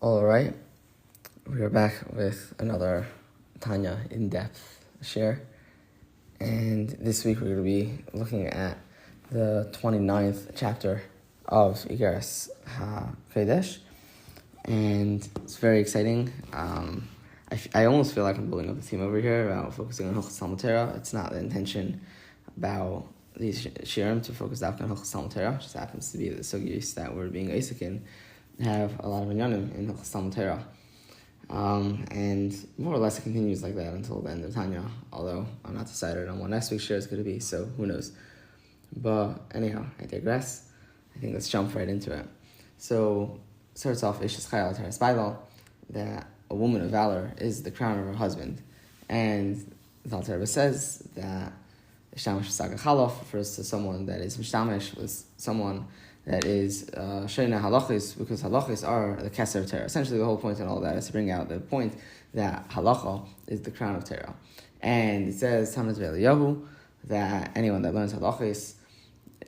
All right, we are back with another Tanya in-depth share, and this week we're going to be looking at the 29th chapter of Igeres Hakodesh, and it's very exciting. I almost feel like I'm building up a theme over here about focusing on Hilchos Talmud Torah. It's not the intention about these shiurim to focus on Hilchos Talmud Torah. It just happens to be the sugis that we're being Isaac in have a lot of inyanim in Hilchos Talmud Torah. And more or less it continues like that until the end of Tanya, although I'm not decided on what next week's share is going to be, so who knows. But anyhow, I digress. I think let's jump right into it. So, starts off, Igeres Hakodesh, that a woman of valor is the crown of her husband. And the Alter Rebbe says that Mishtamish Saga Chalof refers to someone that is Mishtamish with someone that is Shayna halachis, because halachis are the keser of Torah. Essentially, the whole point in all that is to bring out the point that halacha is the crown of Torah. And it says, Tanya that anyone that learns halachis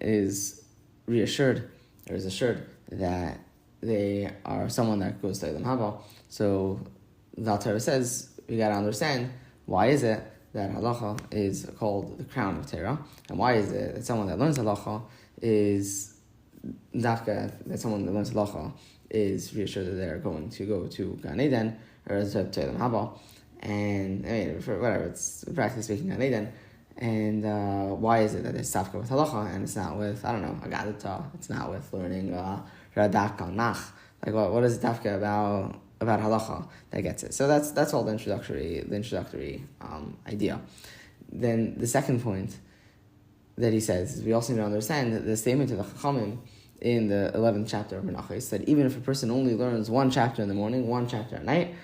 is reassured, or is assured, that they are someone that goes to Elam Haba. So the Alter Rebbe says, we got to understand, why is it that halacha is called the crown of Torah? And why is it that someone that learns halacha is dafka, that someone that learns halacha is reassured that they're going to go to Gan Eden, or to Elam Haba, and I mean, for whatever, it's practically speaking Gan Eden. And why is it that it's dafka with halacha and it's not with, I don't know, agadata, it's not with learning radak on nach? Like, what is dafka about halacha that gets it? So that's all the introductory idea. Then the second point that he says is we also need to understand that the statement of the Chachamim in the 11th chapter of Menachos that even if a person only learns one chapter in the morning, one chapter at night,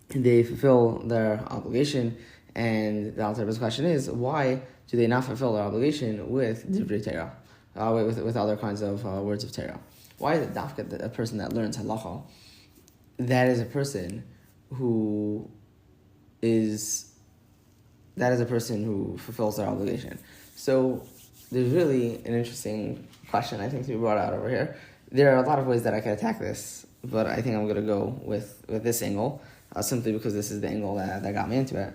they fulfill their obligation. And the Alter Rebbe's question is, why do they not fulfill their obligation with Divrei Torah, with other kinds of words of Torah? Why is it dafka that a person that learns halacha, that is a person who fulfills their obligation? So there's really an interesting question, I think, to be brought out over here. There are a lot of ways that I could attack this, but I think I'm going to go with this angle, simply because this is the angle that got me into it.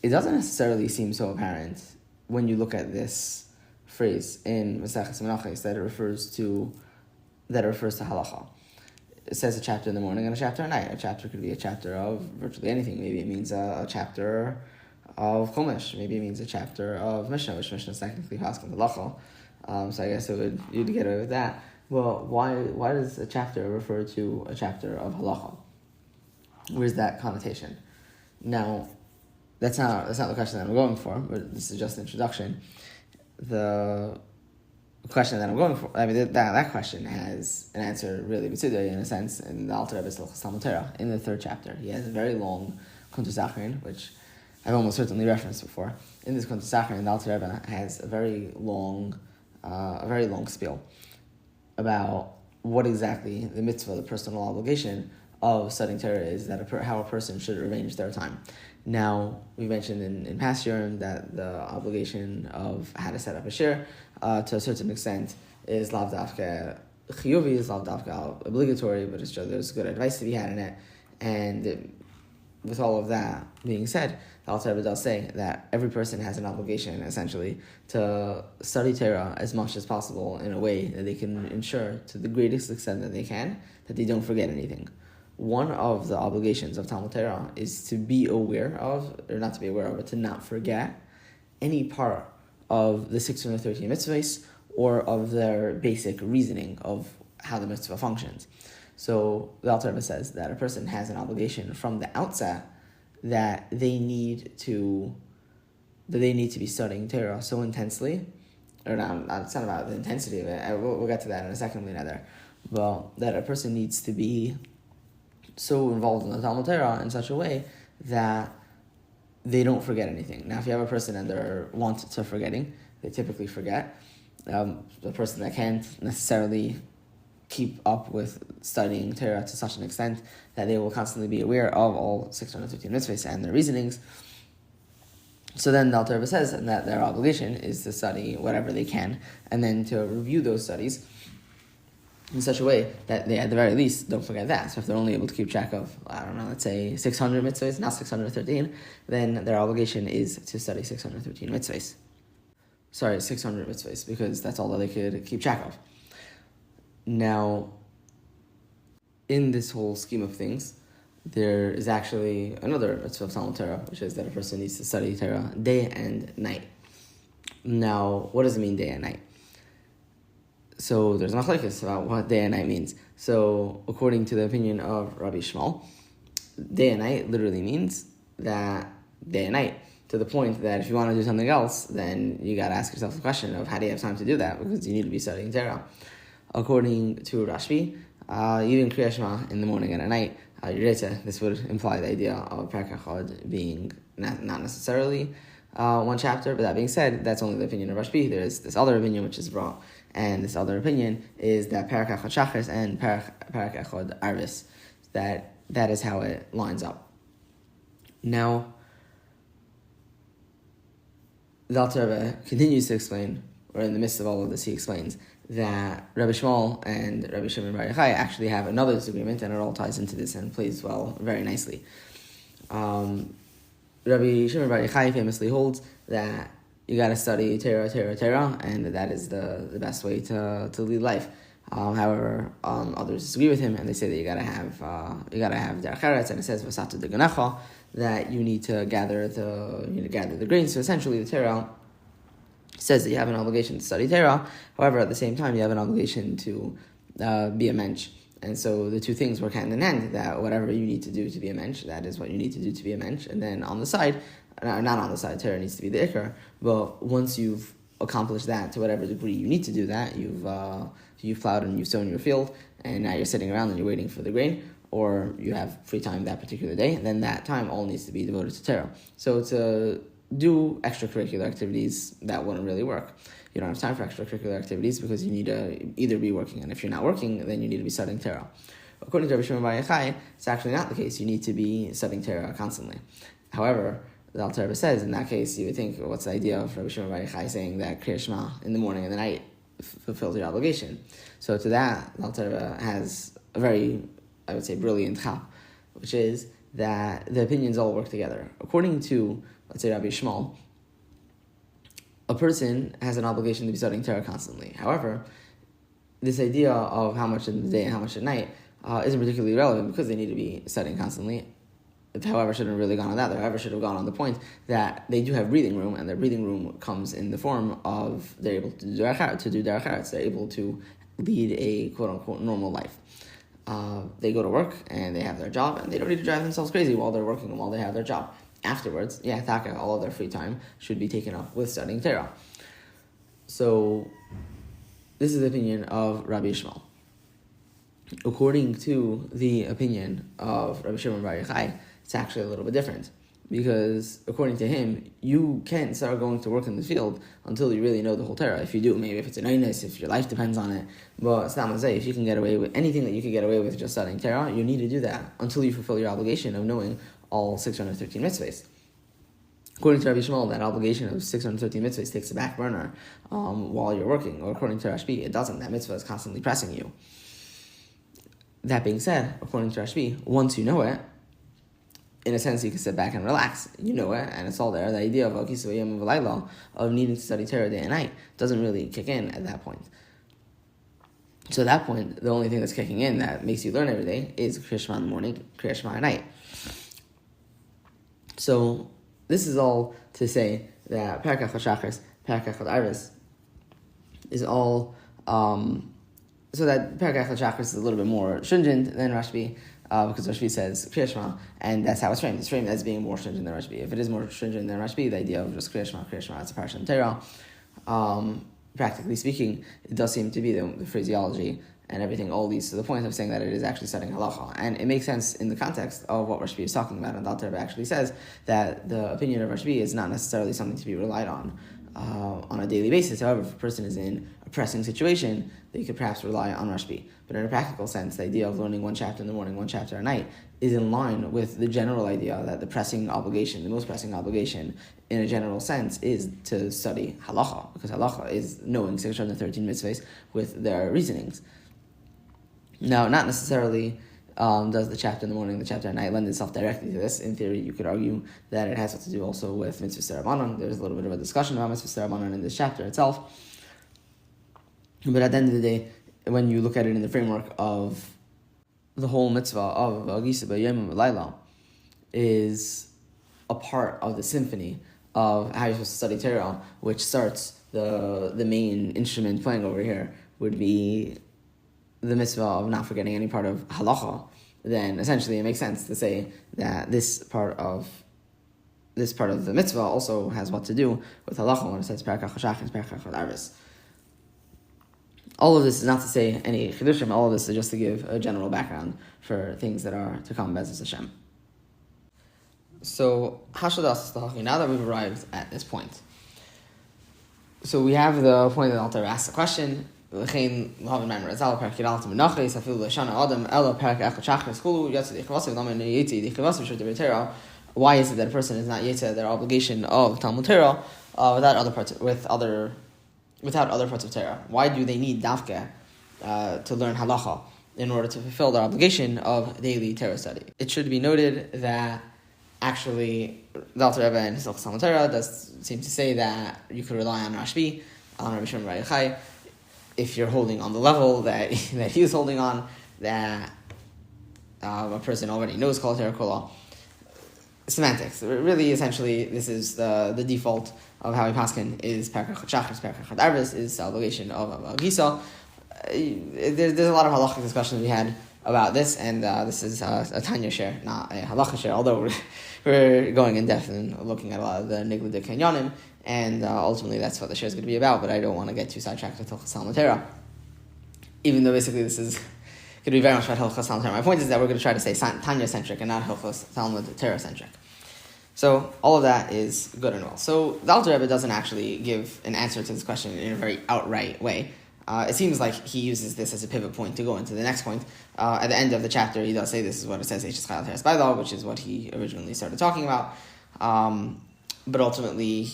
It doesn't necessarily seem so apparent when you look at this phrase in Maseches Menachos that it refers to halacha. It says a chapter in the morning and a chapter at night. A chapter could be a chapter of virtually anything. Maybe it means a chapter of Chumash. Maybe it means a chapter of Mishnah, which Mishnah is technically Paskin halacha. So I guess you'd get away with that. Well, why does a chapter refer to a chapter of halacha? Where's that connotation? Now, that's not the question that I'm going for, but this is just an introduction. The question that I'm going for, I mean, that question has an answer really b'tzidei, in a sense, in the Alter Rebbe's Hilchos Talmud Torah, in the 3rd chapter. He has a very long Kuntus Achrin, which I've almost certainly referenced before. In this Kuntus Achrin, the Alter Rebbe has a very long spiel about what exactly the mitzvah, the personal obligation of studying Torah is, that how a person should arrange their time. Now, we mentioned in past year that the obligation of how to set up a shir, to a certain extent, is lav dafka chiyuvi, is lav dafka obligatory, but there's good advice to be had in it. And with all of that being said, the Alter Rebbe does say that every person has an obligation, essentially, to study Torah as much as possible in a way that they can ensure, to the greatest extent that they can, that they don't forget anything. One of the obligations of Talmud Torah is to be aware of, or not to be aware of, but to not forget any part of the 613 mitzvahs or of their basic reasoning of how the mitzvah functions. So the Alter Rebbe says that a person has an obligation from the outset that they need to be studying Torah so intensely, or not, it's not about the intensity of it. We'll get to that in a second, but that a person needs to be so involved in the Talmud Torah in such a way that they don't forget anything. Now, if you have a person and they're wont to forgetting, they typically forget. The person that can't necessarily keep up with studying Torah to such an extent that they will constantly be aware of all 615 mitzvahs and their reasonings. So then the Alter Rebbe says that their obligation is to study whatever they can, and then to review those studies in such a way that they, at the very least, don't forget that. So if they're only able to keep track of, let's say 600 mitzvahs, not 613, then their obligation is to study 613 mitzvahs. Sorry, 600 mitzvahs, because that's all that they could keep track of. Now, in this whole scheme of things, there is actually another mitzvah of Talmud Torah, which is that a person needs to study Torah day and night. Now, what does it mean day and night? So there's machlokes about what day and night means. So according to the opinion of Rabbi Shmuel, day and night literally means that day and night, to the point that if you want to do something else, then you got to ask yourself the question of how do you have time to do that, because you need to be studying Torah. According to Rashbi, even Kriya Shema in the morning and at night, this would imply the idea of Perek Echad being not necessarily one chapter, but that being said, that's only the opinion of Rashbi. There is this other opinion which is brought, and this other opinion is that Perek Echad Shachris and Perek Echad Arvis. That is how it lines up. Now, the Alter Rebbe continues to explain, or in the midst of all of this, he explains that Rabbi Shmuel and Rabbi Shimon Bar Yochai actually have another disagreement, and it all ties into this and plays well very nicely. Rabbi Shimon Bar Yochai famously holds that you got to study Torah, and that is the best way to lead life. However, others disagree with him, and they say that you gotta have derech eretz, and it says v'satu deganecha, that you need to gather the grains. So essentially, the Torah says that you have an obligation to study Torah. However, at the same time, you have an obligation to be a mensch. And so the two things work hand in hand, that whatever you need to do to be a mensch, that is what you need to do to be a mensch. And then on the side, not on the side, Torah needs to be the ikar. But once you've accomplished that to whatever degree you need to do that, you've plowed and you've sown your field, and now you're sitting around and you're waiting for the grain, or you have free time that particular day, and then that time all needs to be devoted to Torah. So to do extracurricular activities, that wouldn't really work. You don't have time for extracurricular activities because you need to either be working, and if you're not working, then you need to be studying Torah. According to Rabbi Shimon Bar Yochai, it's actually not the case. You need to be studying Torah constantly. However, the Alter Rebbe says, in that case, you would think, what's the idea of Rabbi Shimon Bar Yochai saying that Kriya Shema in the morning and the night fulfills your obligation? So to that, the Alter Rebbe has a very, I would say, brilliant chap, which is that the opinions all work together. According to, let's say, Rabbi Shmuel, a person has an obligation to be studying Torah constantly. However, this idea of how much in the day and how much at night isn't particularly relevant because they need to be studying constantly. However, shouldn't have really gone on that. However, should have gone on the point that they do have breathing room, and their breathing room comes in the form of they're able to do derech eretz. They're able to lead a quote-unquote normal life. They go to work, and they have their job, and they don't need to drive themselves crazy while they're working and while they have their job. Afterwards, all of their free time should be taken up with studying Torah. So, this is the opinion of Rabbi Shmuel. According to the opinion of Rabbi Shimon Bar Yochai, it's actually a little bit different. Because according to him, you can't start going to work in the field until you really know the whole Torah. If you do, maybe if it's an einus, if your life depends on it. But it's not Mazay. If you can get away with anything that you can get away with just studying Torah, you need to do that until you fulfill your obligation of knowing all 613 mitzvahs. According to Rabbi Shmuel, that obligation of 613 mitzvahs takes a back burner while you're working. Or according to Rashbi, it doesn't. That mitzvah is constantly pressing you. That being said, according to Rashbi, once you know it, in a sense, you can sit back and relax. You know it, and it's all there. The idea of needing to study Torah day and night doesn't really kick in at that point. So at that point, the only thing that's kicking in that makes you learn every day is Kriya Shema in the morning, Kriya Shema at night. So this is all to say that Perek Echad Shachris, Perek Echad Arvis is all... so that Perek Echad Shachris is a little bit more stringent than Rashbi, because Rashbi says Kriya Shema, and that's how it's framed. It's framed as being more stringent than Rashbi. If it is more stringent than Rashbi, the idea of just Kriya Shema, it's a parsha in Torah. Practically speaking, it does seem to be the phraseology and everything all leads to the point of saying that it is actually studying halacha. And it makes sense in the context of what Rashbi is talking about. And the Alter Rebbe actually says that the opinion of Rashbi is not necessarily something to be relied on a daily basis. However, if a person is in a pressing situation, they could perhaps rely on Rashbi. But in a practical sense, the idea of learning one chapter in the morning, one chapter at night, is in line with the general idea that the most pressing obligation, in a general sense, is to study halacha, because halacha is knowing 613 mitzvahs with their reasonings. Now, not necessarily does the chapter in the morning, the chapter at night lend itself directly to this. In theory, you could argue that it has to do also with mitzvah serabanan. There's a little bit of a discussion about mitzvah serabanan in this chapter itself. But at the end of the day, when you look at it in the framework of the whole mitzvah of Agisa B'Yom V'Layla, is a part of the symphony of how you're supposed to study Torah, which starts the main instrument playing over here would be the mitzvah of not forgetting any part of halacha. Then essentially it makes sense to say that this part of the mitzvah also has what to do with halacha when it says Perek HaChashach and Perek HaChadaris. All of this is not to say any chidushim. All of this is just to give a general background for things that are to come, Be'ezus Hashem. So, now that we've arrived at this point, so we have the point that Alter asks the question. Why is it that a person is not yetzer their obligation of Talmud Torah without other parts of Torah? Why do they need dafka to learn halacha in order to fulfill their obligation of daily Torah study? It should be noted that actually the Alter Rebbe in Hilchos Talmud Torah does seem to say that you could rely on Rashbi, on Rabbi Shimon bar Yochai, if you're holding on the level that he was holding on, that a person already knows Kol Torah Kol. Semantics. Really, essentially, this is the default of how we paskin is Perek HaChashach, Perek HaChadaris is the obligation of Gisa. There's a lot of halachic discussions we had about this, and this is a Tanya share, not a halacha share, although we're going in depth and looking at a lot of the niglah'dike and and ultimately that's what the share is going to be about, but I don't want to get too sidetracked with Hilchos Talmud Torah, even though basically this is going to be very much about Hilchos Talmud Torah. My point is that we're going to try to say Tanya-centric and not Hilchos Talmud Torah-centric. So all of that is good and well. So the Alter Rebbe doesn't actually give an answer to this question in a very outright way. It seems like he uses this as a pivot point to go into the next point. At the end of the chapter, he does say this is what it says, which is what he originally started talking about. But ultimately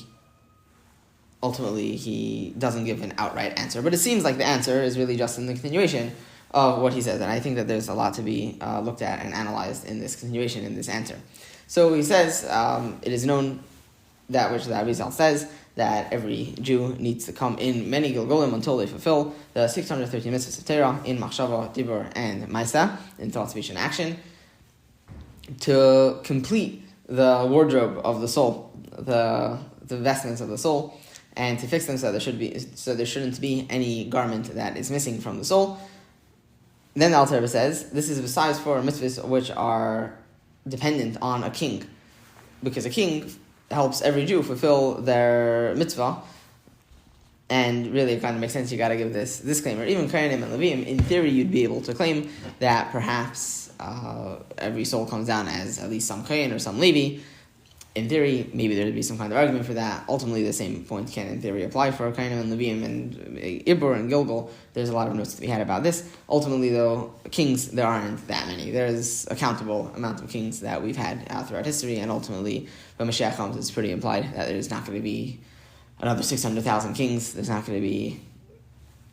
he doesn't give an outright answer. But it seems like the answer is really just in the continuation of what he says. And I think that there's a lot to be looked at and analyzed in this continuation, in this answer. So he says, it is known that which the Arizal says, that every Jew needs to come in many Gilgolim until they fulfill the 613 mitzvahs of Torah in Machshava, Dibur, and Maisa, in thought, speech, and action, to complete the wardrobe of the soul, the vestments of the soul, and to fix them so there shouldn't be any garment that is missing from the soul. Then the Alter Rebbe says, this is besides for mitzvahs which are dependent on a king, because a king helps every Jew fulfill their mitzvah, and really it kind of makes sense, you got to give this disclaimer. Even Kohanim and Levim, in theory you'd be able to claim that perhaps every soul comes down as at least some Kohen or some Levi. In theory, maybe there would be some kind of argument for that. Ultimately, the same point can, in theory, apply for Kohanim and Levim and Ibur and Gilgal. There's a lot of notes to be had about this. Ultimately, though, kings, there aren't that many. There's a countable amount of kings that we've had throughout history, and ultimately, when Mashiach comes, it's pretty implied that there's not going to be another 600,000 kings. There's not going to be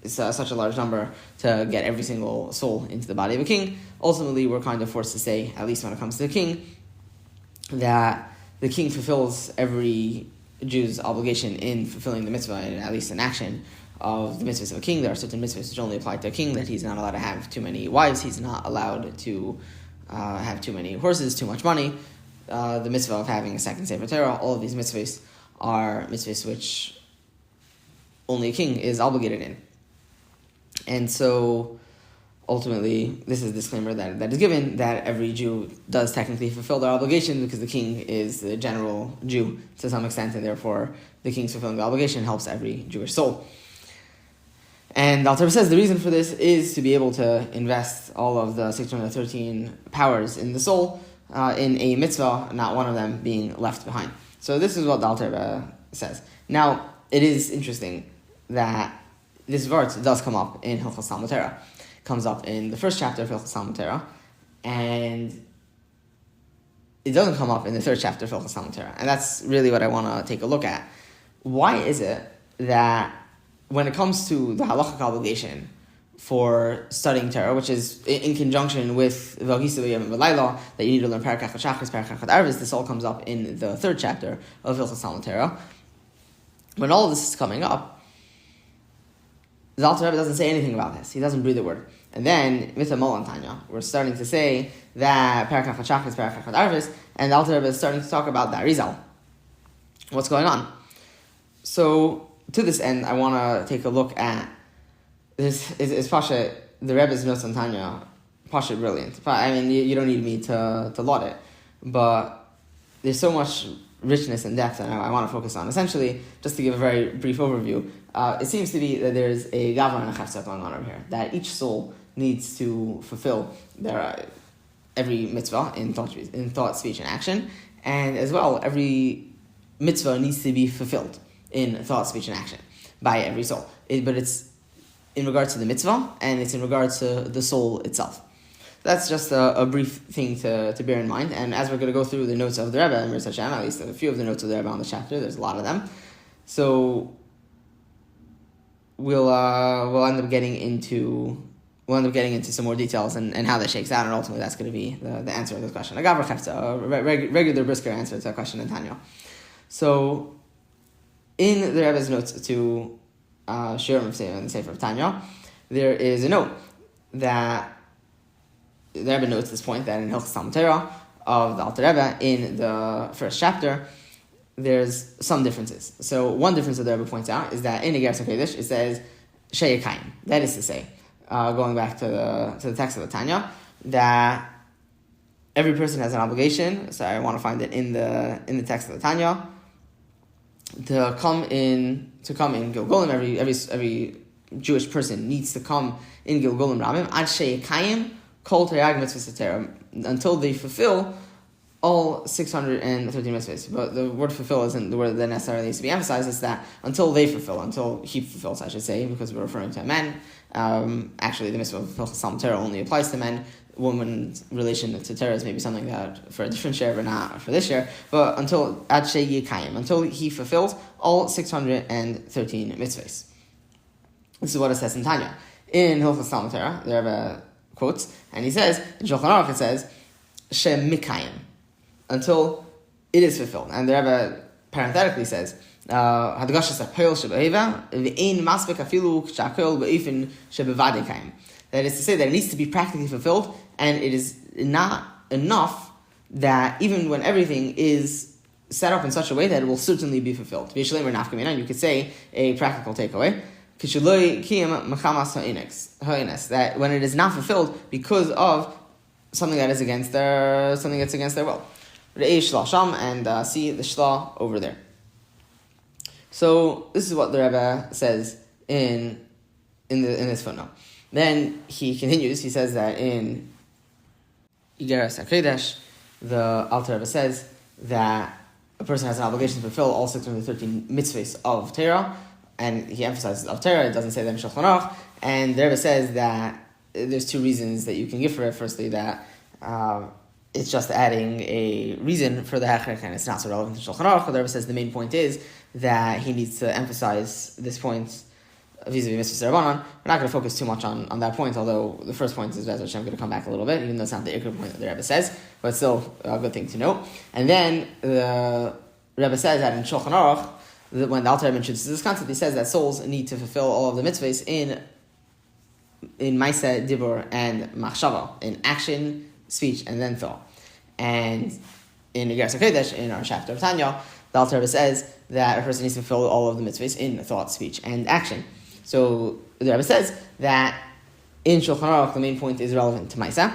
such a large number to get every single soul into the body of a king. Ultimately, we're kind of forced to say, at least when it comes to the king, that the king fulfills every Jew's obligation in fulfilling the mitzvah, and at least in action of the mitzvahs of a king. There are certain mitzvahs which only apply to a king, that he's not allowed to have too many wives, he's not allowed to have too many horses, too much money. The mitzvah of having a second Sefer Torah, all of these mitzvahs are mitzvahs which only a king is obligated in. And so ultimately, this is a disclaimer that is given, that every Jew does technically fulfill their obligation because the king is the general Jew to some extent, and therefore the king's fulfilling the obligation helps every Jewish soul. And Alter Rebbe says the reason for this is to be able to invest all of the 613 powers in the soul in a mitzvah, not one of them being left behind. So this is what the Alter Rebbe says. Now, it is interesting that this verse does come up in Hilchos Talmud Torah. Comes up in the first chapter of Hilchos Talmud Torah, and it doesn't come up in the third chapter of Hilchos Talmud Torah. And that's really what I want to take a look at. Why is it that when it comes to the halachic obligation, for studying Torah, which is in conjunction with V'Hagisa B'Yom V'Layla, that you need to learn Parak Echad Shachris, Parak Echad Arvis. This all comes up in the third chapter of Hilchos Talmud Torah. When all of this is coming up, the Alter Rebbe doesn't say anything about this. He doesn't breathe a word. And then, with the Mol and Tanya, we're starting to say that Parak Echad Shachris, Parak Echad Arvis, and the Alter Rebbe is starting to talk about the Arizal. What's going on? So, to this end, I want to take a look at this. Is Pasha, the Rebbe's notes on Tanya, Pasha brilliant. I mean, you don't need me to laud it, but there's so much richness and depth that I want to focus on. Essentially, just to give a very brief overview, it seems to be that there's a gavra and a chefza going on over here, that each soul needs to fulfill their every mitzvah in thought, speech, and action, and as well, every mitzvah needs to be fulfilled in thought, speech, and action by every soul. But it's in regards to the mitzvah, and it's in regards to the soul itself. That's just a brief thing to bear in mind. And as we're going to go through the notes of the Rebbe, and at least a few of the notes of the Rebbe on the chapter, there's a lot of them. So we'll end up getting into some more details and how that shakes out, and ultimately that's going to be the answer of this question. A gavra chefza, a regular brisker answer to a question in Tanya. So in the Rebbe's notes to shiur in the Sefer of Tanya, there is a note that the Rebbe notes this point that in Hilchos Talmud Torah of the Alter Rebbe, in the first chapter, there's some differences. So one difference that the Rebbe points out is that in Igeres Hakodesh it says sheyakayim. That is to say, going back to the text of the Tanya, that every person has an obligation. So I want to find it in the text of the Tanya, to come in Gilgulim. Every Jewish person needs to come in Gilgulim Ramim ad sheyakayim kol terag mitzvahs Torah, until they fulfill all 613 mitzvahs. But the word fulfill isn't the word that necessarily needs to be emphasized. It's that until he fulfills, I should say, because we're referring to men. Actually, the mitzvah of Hilchos Talmud Torah only applies to men. Woman's relation to Torah is maybe something that for a different share, but not for this year. But until ad sheyakayim, until he fulfills all 613 mitzvahs. This is what it says in Tanya. In Hilchos Talmud Torah, the Rebbe quotes, and he says, in Shulchan Aruch it says, shemikayim, until it is fulfilled. And the Rebbe parenthetically says, hadgashas ha'poel sheba'eva, v'ein maspek afilu k'sha'poel ba'ifin shebevadekayim. That is to say that it needs to be practically fulfilled, and it is not enough that even when everything is set up in such a way that it will certainly be fulfilled. You could say a practical takeaway, that when it is not fulfilled because of something that's against their will. And see the shla over there. So this is what the Rebbe says in this footnote. Then he continues. He says that in Igeres Hakodesh, the Alter Rebbe says that a person has an obligation to fulfill all 613 mitzvahs of Torah, and he emphasizes of Torah. It doesn't say that in Shulchan Aruch. And the Rebbe says that there's two reasons that you can give for it. Firstly, that it's just adding a reason for the hechek, and it's not so relevant to Shulchan Aruch. The Rebbe says the main point is that he needs to emphasize this point vis-a-vis Mitzvah Rabbanan. We're not going to focus too much on that point, although the first point is Bezrat Hashem going to come back a little bit, even though it's not the Iker point that the Rebbe says, but it's still a good thing to note. And then the Rebbe says that in Shulchan Aruch, when the Alter Rebbe introduces this concept, he says that souls need to fulfill all of the mitzvahs in Maaseh, Dibur, and Machshava, in action, speech, and then thought. And in Igeres Hakodesh, in our chapter of Tanya, the Alter Rebbe says that a person needs to fulfill all of the mitzvahs in thought, speech, and action. So the Rebbe says that in Shulchan Aruch the main point is relevant to Maaseh,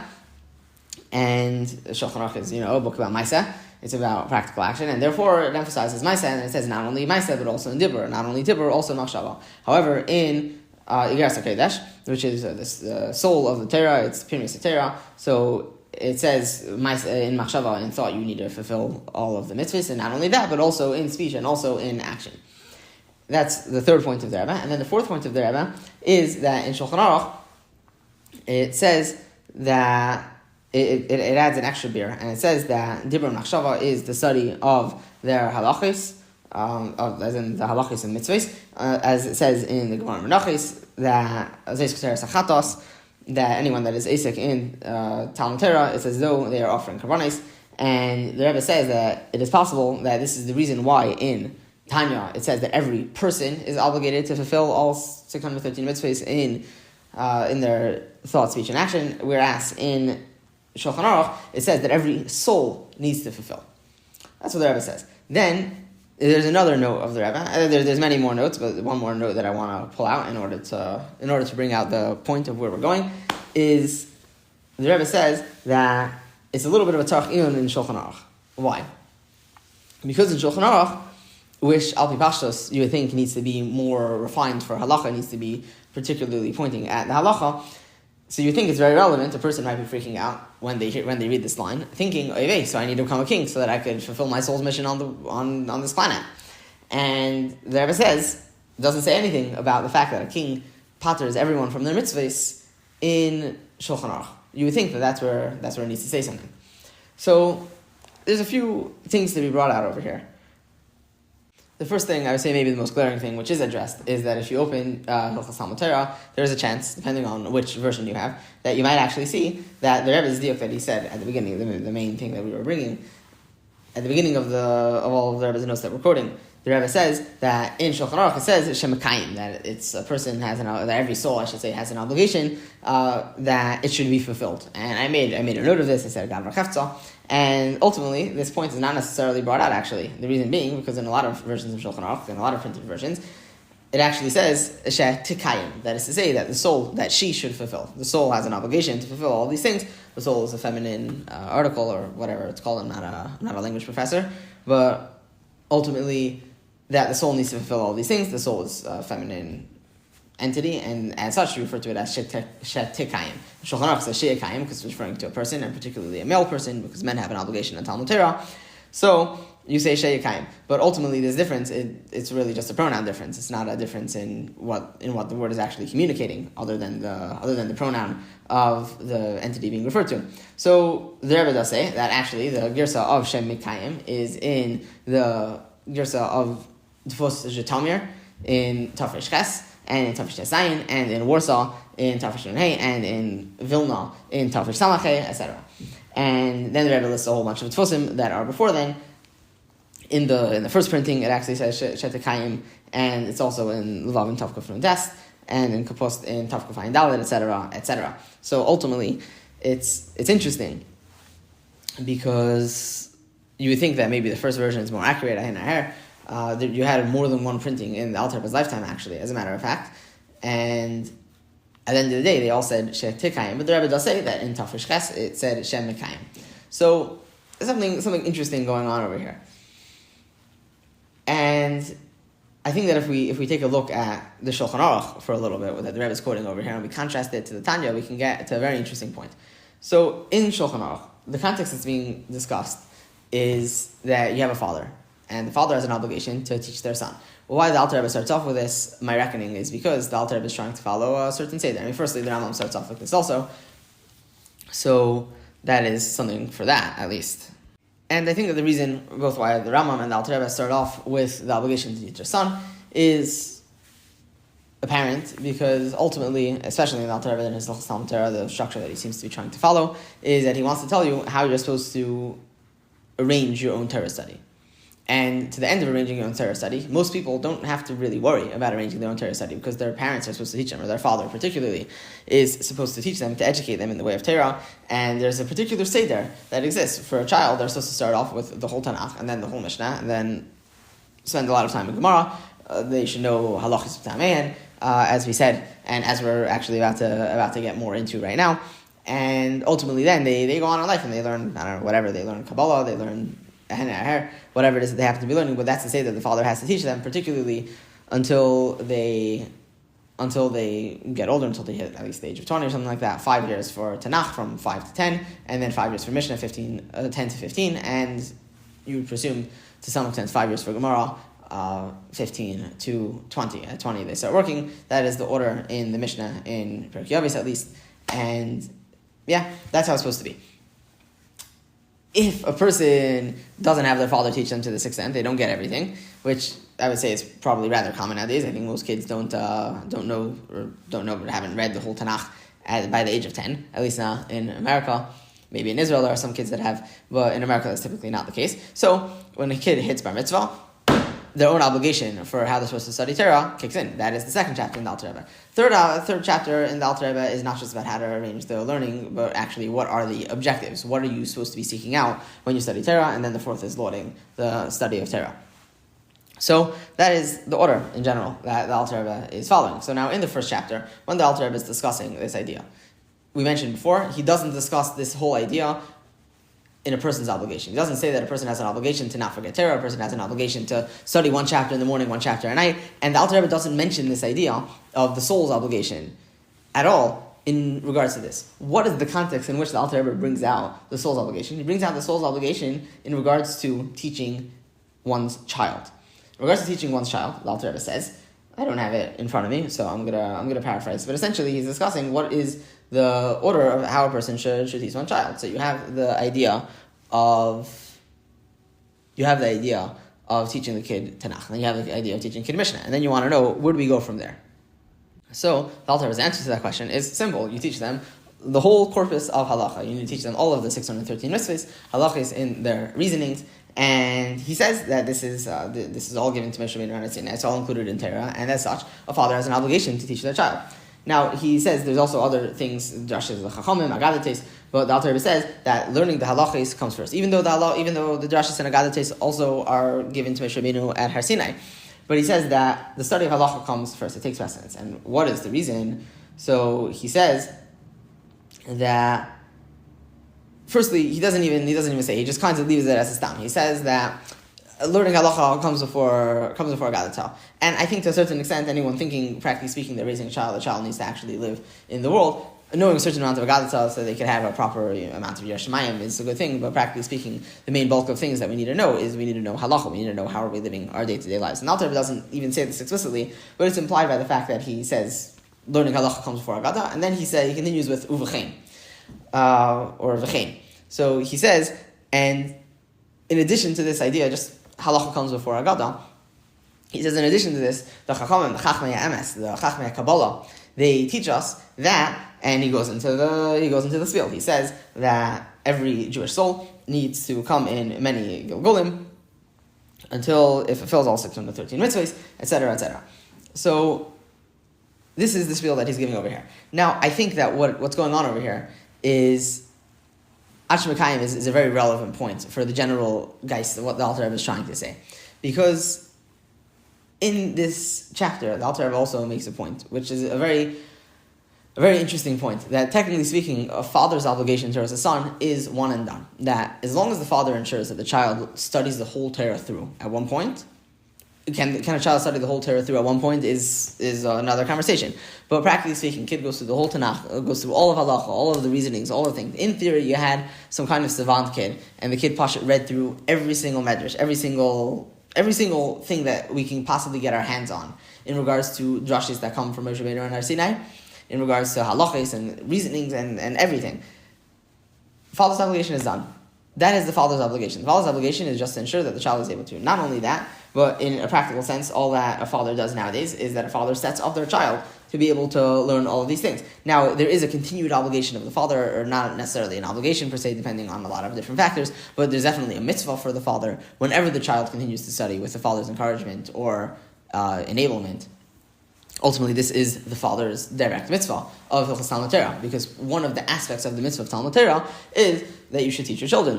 and Shulchan Aruch is a book about Maaseh. It's about practical action, and therefore it emphasizes Maaseh, and it says not only Maaseh but also in Dibur, not only Dibur, also Machshava. However, in Igeres Hakodesh, which is the soul of the Torah, it's Pnimis Torah, so it says in Machshava, in thought, you need to fulfill all of the mitzvahs, and not only that, but also in speech and also in action. That's the third point of the Rebbe. And then the fourth point of the Rebbe is that in Shulchan Aruch, it says that it adds an extra beer, and it says that Dibur and Machshava is the study of their halachos, as in the halachos and mitzvahs, as it says in the Gemara Menachos, that Igeres Hakodesh, that anyone that is asik in Talmud Torah, it's as though they are offering karbanos. And the Rebbe says that it is possible that this is the reason why in Tanya it says that every person is obligated to fulfill all 613 mitzvahs in their thought, speech, and action, whereas in Shulchan Aruch it says that every soul needs to fulfill. That's what the Rebbe says. Then there's another note of the Rebbe. There's many more notes, but one more note that I want to pull out in order to bring out the point of where we're going is the Rebbe says that it's a little bit of a tarach in Shulchan Aruch. Why? Because in Shulchan Aruch, which al pi pashtos you would think needs to be more refined for halacha, needs to be particularly pointing at the halacha. So you think it's very relevant. A person might be freaking out when they read this line, thinking, "Oy, so I need to become a king so that I could fulfill my soul's mission on this planet." And the Rebbe says, doesn't say anything about the fact that a king patters everyone from their mitzvahs in Shulchan Aruch. You would think that that's where it needs to say something. So there's a few things to be brought out over here. The first thing, I would say maybe the most glaring thing, which is addressed, is that if you open Hilchos Talmud Torah, there's a chance, depending on which version you have, that you might actually see that the Rebbe's diuk that he said at the beginning, the main thing that we were bringing, at the beginning of all of the Rebbe's notes that we're quoting, the Rebbe says that in Shulchan Aruch it says shemekayim, that it's a person that every soul, I should say, has an obligation that it should be fulfilled. And I made a note of this. I said gavar chefza, and ultimately this point is not necessarily brought out. Actually, the reason being because in a lot of versions of Shulchan Aruch, in a lot of printed versions, it actually says shetikayim, that is to say that the soul that she should fulfill. The soul has an obligation to fulfill all these things. The soul is a feminine article or whatever it's called. I'm not a language professor, but ultimately, that the soul needs to fulfill all these things. The soul is a feminine entity, and as such, you refer to it as shetikayim. Shulchan Aruch says sheikayim because it's referring to a person, and particularly a male person, because men have an obligation in Talmud Torah. So you say sheikayim, but ultimately, this difference it's really just a pronoun difference. It's not a difference in what the word is actually communicating, other than the pronoun of the entity being referred to. So the Rebbe does say that actually the girsa of shem mikayim is in the girsa of typos Zhetamir in Tafresh Ches, and in Tafresh Tesayin, and in Warsaw in Tafresh Nun Hey, and in Vilna in Tafresh Samach Hey, etc. And then the Rebbe lists a whole bunch of tfosim that are before then. In the first printing, it actually says shetikayim, and it's also in Levav and Tavkuf Nun Tes, and in Kapost in Tavkuf Ayin Dalet, etc., etc. So ultimately, it's interesting because you would think that maybe the first version is more accurate. You had more than one printing in the Alter Rebbe's lifetime, actually, as a matter of fact. And at the end of the day, they all said shetikayim, but the Rebbe does say that in Tafresh Ches it said shem mikayim. So there's something interesting going on over here. And I think that if we take a look at the Shulchan Aruch for a little bit, that the Rebbe is quoting over here, and we contrast it to the Tanya, we can get to a very interesting point. So in Shulchan Aruch, the context that's being discussed is that you have a father, and the father has an obligation to teach their son. Well, why the Alter Rebbe starts off with this, my reckoning, is because the Alter Rebbe is trying to follow a certain seder. I mean, firstly, the Rambam starts off like this also, so that is something for that, at least. And I think that the reason both why the Rambam and the Alter Rebbe start off with the obligation to teach their son is apparent, because ultimately, especially in the Alter Rebbe and his Hilchos Talmud Torah, the structure that he seems to be trying to follow is that he wants to tell you how you're supposed to arrange your own Torah study. And to the end of arranging your own Torah study, most people don't have to really worry about arranging their own Torah study because their parents are supposed to teach them, or their father particularly is supposed to teach them, to educate them in the way of Torah. And there's a particular seder that exists. For a child, they're supposed to start off with the whole Tanakh, and then the whole Mishnah, and then spend a lot of time in Gemara. They should know halachos b'tamein, as we said, and as we're actually about to get more into right now. And ultimately then they go on in life and they learn, I don't know, whatever. They learn Kabbalah, they learn whatever it is that they happen to be learning, but that's to say that the father has to teach them, particularly until they get older, until they hit at least the age of 20 or something like that. 5 years for Tanakh, from 5 to 10, and then 5 years for Mishnah, 10 to 15, and you would presume to some extent 5 years for Gemara, 15 to 20. At 20 they start working. That is the order in the Mishnah, in Perkei Avos at least, and yeah, that's how it's supposed to be. if a person doesn't have their father teach them to this extent, they don't get everything, which I would say is probably rather common nowadays. I think most kids don't know but haven't read the whole Tanakh by the age of 10, at least now in America. Maybe in Israel there are some kids that have, but in America that's typically not the case. So when a kid hits bar mitzvah, their own obligation for how they're supposed to study Torah kicks in. That is the second chapter in the Alter Rebbe. Third chapter in the Alter Rebbe is not just about how to arrange the learning, but actually what are the objectives? What are you supposed to be seeking out when you study Torah? And then the fourth is lauding the study of Torah. So that is the order in general that the Alter Rebbe is following. So now in the first chapter, when the Alter Rebbe is discussing this idea, we mentioned before, he doesn't discuss this whole idea in a person's obligation. He doesn't say that a person has an obligation to not forget Torah, a person has an obligation to study one chapter in the morning, one chapter at night, and the Alter Rebbe doesn't mention this idea of the soul's obligation at all in regards to this. What is the context in which the Alter Rebbe brings out the soul's obligation? He brings out the soul's obligation in regards to teaching one's child. In regards to teaching one's child, the Alter Rebbe says, I don't have it in front of me, so I'm gonna paraphrase, but essentially he's discussing what is the order of how a person should teach one child. So you have the idea of teaching the kid Tanakh, and then you have the idea of teaching kid Mishnah, and then you want to know, where do we go from there? So the Alter Rebbe's answer to that question is simple. You teach them the whole corpus of halacha. You need to teach them all of the 613 mitzvahs, halachas in their reasonings, and he says that this is all given to Moshe Rabbeinu and Sinai. It's all included in Torah, and as such, a father has an obligation to teach their child. Now, he says there's also other things, drashas, chachamim, agadates, but the Alter Rebbe says that learning the halachas comes first, even though the drashas and agadates also are given to Moshe Rabbeinu at Har Sinai. But he says that the study of halacha comes first; it takes precedence. And what is the reason? So he says that firstly, he doesn't even say. He just kind of leaves it as a stam. He says that learning halacha comes before Agadah. And I think to a certain extent, anyone thinking, practically speaking, they're raising a child needs to actually live in the world. Knowing a certain amount of Agadah so they could have a proper amount of Yerushalayim is a good thing, but practically speaking, the main bulk of things that we need to know is we need to know halacha, we need to know how are we living our day-to-day lives. And Alter Rebbe doesn't even say this explicitly, but it's implied by the fact that he says learning halacha comes before Agadah, and then he continues with uvechein, or v'chein. So he says, and in addition to this idea, just halacha comes before Agadah, he says in addition to this, the chachamim, the chachmei emes, the chachmei kabalah, they teach us that, and he goes into the spiel. He says that every Jewish soul needs to come in many gilgulim until it fulfills all 613 mitzvahs, etc., etc. So this is the spiel that he's giving over here. Now, I think that what's going on over here is Ash Mekayim is a very relevant point for the general geist of what the Alter Rebbe is trying to say. Because in this chapter, the Alter Rebbe also makes a point, which is a very interesting point, that technically speaking, a father's obligation towards a son is one and done. That as long as the father ensures that the child studies the whole Torah through at one point, can a child study the whole Torah through at one point is another conversation. But practically speaking, kid goes through the whole Tanakh, goes through all of halacha, all of the reasonings, all of the things. In theory, you had some kind of savant kid, and the kid Pashat read through every single medrash, every single thing that we can possibly get our hands on in regards to drashis that come from Moshe Rabbeinu and Har Sinai, in regards to halachas and reasonings and everything. Father's obligation is done. That is the father's obligation. The father's obligation is just to ensure that the child is able to. Not only that, but in a practical sense, all that a father does nowadays is that a father sets up their child to be able to learn all of these things. Now, there is a continued obligation of the father, or not necessarily an obligation per se, depending on a lot of different factors, but there's definitely a mitzvah for the father whenever the child continues to study with the father's encouragement or enablement. Ultimately, this is the father's direct mitzvah of Hilchos Talmud Torah, because one of the aspects of the mitzvah of Talmud Torah is that you should teach your children.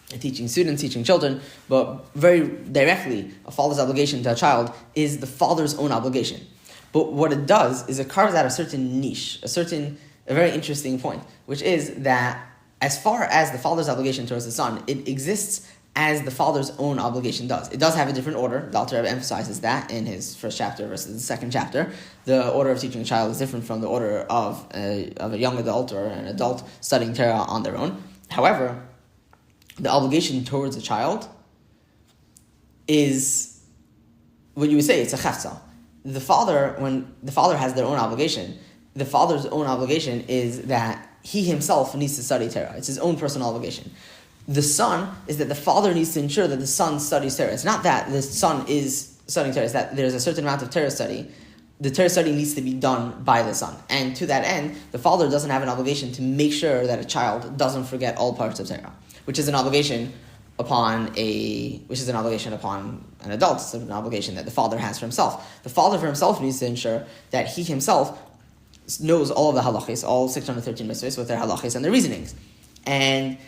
Teaching students, teaching children, but very directly, a father's obligation to a child is the father's own obligation. But what it does is it carves out a certain niche, a very interesting point, which is that as far as the father's obligation towards the son, it exists as the father's own obligation does. It does have a different order. The Alter Rebbe emphasizes that in his first chapter versus the second chapter. The order of teaching a child is different from the order of a young adult or an adult studying Torah on their own. However, the obligation towards a child is what you would say, it's a chefza. When the father has their own obligation, the father's own obligation is that he himself needs to study Torah. It's his own personal obligation. The son is that the father needs to ensure that the son studies Torah. It's not that the son is studying Torah, it's that there's a certain amount of Torah study. The Torah study needs to be done by the son. And to that end, the father doesn't have an obligation to make sure that a child doesn't forget all parts of Torah, which is an obligation upon an adult. It's an obligation that the father has for himself. The father for himself needs to ensure that he himself knows all of the halachas, all 613 mitzvahs with their halachas and their reasonings. And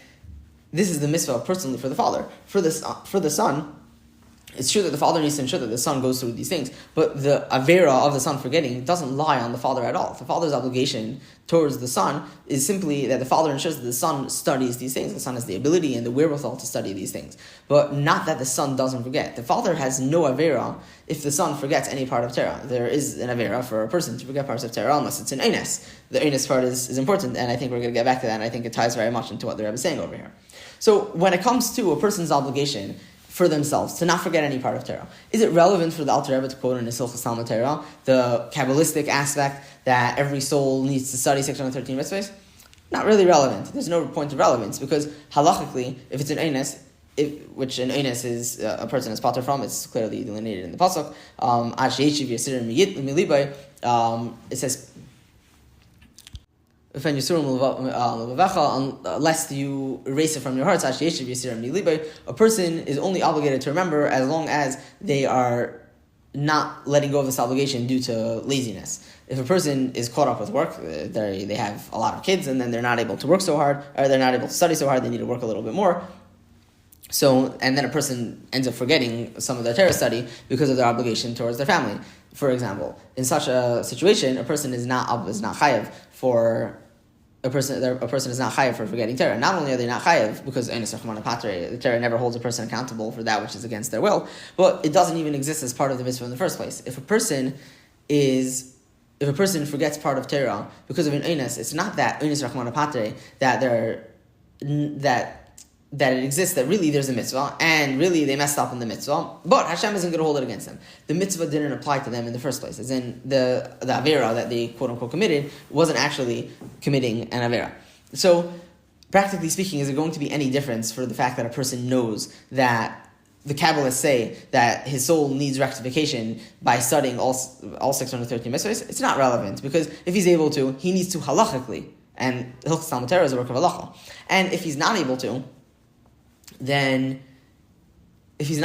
this is the mitzvah personally for the father. For the son, it's true that the father needs to ensure that the son goes through these things, but the avera of the son forgetting doesn't lie on the father at all. The father's obligation towards the son is simply that the father ensures that the son studies these things. The son has the ability and the wherewithal to study these things, but not that the son doesn't forget. The father has no avera if the son forgets any part of Torah. There is an avera for a person to forget parts of Torah unless it's an eines. The eines part is important, and I think we're going to get back to that, and I think it ties very much into what the Rebbe is saying over here. So when it comes to a person's obligation for themselves to not forget any part of Torah, is it relevant for the Alter Rebbe to quote in his Hilchos Talmud Torah the kabbalistic aspect that every soul needs to study 613 mitzvahs? Not really relevant. There's no point of relevance, because halachically, if it's an eines, which an eines is a person is pater from, it's clearly delineated in the pasuk. It says, unless you erase it from your hearts, a person is only obligated to remember as long as they are not letting go of this obligation due to laziness. If a person is caught up with work, they have a lot of kids, and then they're not able to work so hard, or they're not able to study so hard, they need to work a little bit more. So, and then a person ends up forgetting some of their Torah study because of their obligation towards their family. For example, in such a situation, a person is not chayav for a person is not chayav for forgetting Torah. Not only are they not chayav because the Torah never holds a person accountable for that which is against their will, but it doesn't even exist as part of the mitzvah in the first place. If a person forgets part of Torah because of an eines, it's not that eines rachmana patre that it exists, that really there's a mitzvah, and really they messed up in the mitzvah, but Hashem isn't going to hold it against them. The mitzvah didn't apply to them in the first place, as in the avera that they quote-unquote committed wasn't actually committing an avera. So, practically speaking, is there going to be any difference for the fact that a person knows that the Kabbalists say that his soul needs rectification by studying all 613 mitzvahs? It's not relevant, because if he's able to, he needs to halachically, and Hilchos Talmud Torah is a work of halacha. And if he's not able to, then it's